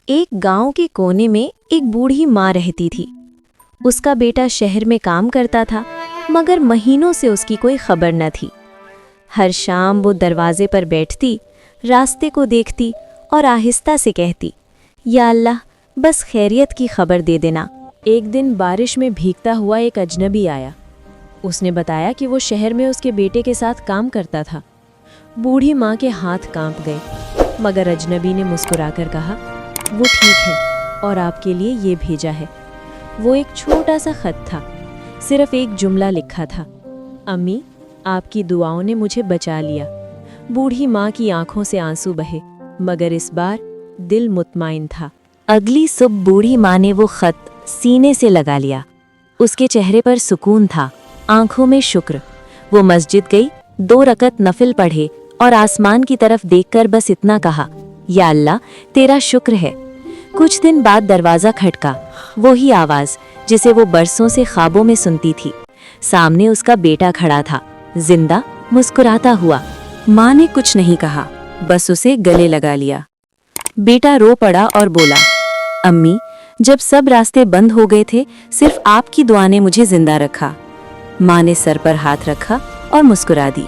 एक गांव के कोने में एक बूढ़ी माँ रहती थी। उसका बेटा शहर में काम करता था, मगर महीनों से उसकी कोई खबर न थी। हर शाम वो दरवाजे पर बैठती, रास्ते को देखती और आहिस्ता से कहती, या अल्लाह, बस खैरियत की खबर दे देना। एक दिन बारिश में भीगता हुआ एक अजनबी आया। उसने बताया कि वो शहर में उसके बेटे के साथ काम करता था। बूढ़ी माँ के हाथ कांप गए, मगर अजनबी ने मुस्कुराकर कहा, वो ठीक है और आपके लिए ये भेजा है। वो एक छोटा सा खत था, सिर्फ एक जुमला लिखा था, अम्मी, आपकी दुआओं ने मुझे बचा लिया। बूढ़ी माँ की आंखों से आंसू बहे, मगर इस बार दिल मुतमाइन था। अगली सुबह बूढ़ी माँ ने वो खत सीने से लगा लिया। उसके चेहरे पर सुकून था, आंखों में शुक्र। वो मस्जिद गई, 2 रकत नफिल पढ़े और आसमान की तरफ देखकर बस इतना कहा, या अल्लाह, तेरा शुक्र है। कुछ दिन बाद दरवाज़ा खटका, वही आवाज़ जिसे वो बरसों से ख्वाबों में सुनती थी। सामने उसका बेटा खड़ा था, जिंदा, मुस्कुराता हुआ। माँ ने कुछ नहीं कहा, बस उसे गले लगा लिया। बेटा रो पड़ा और बोला, अम्मी, जब सब रास्ते बंद हो गए थे, सिर्फ आपकी दुआ ने मुझे जिंदा रखा। माँ ने सर पर हाथ रखा और मुस्कुरा दी।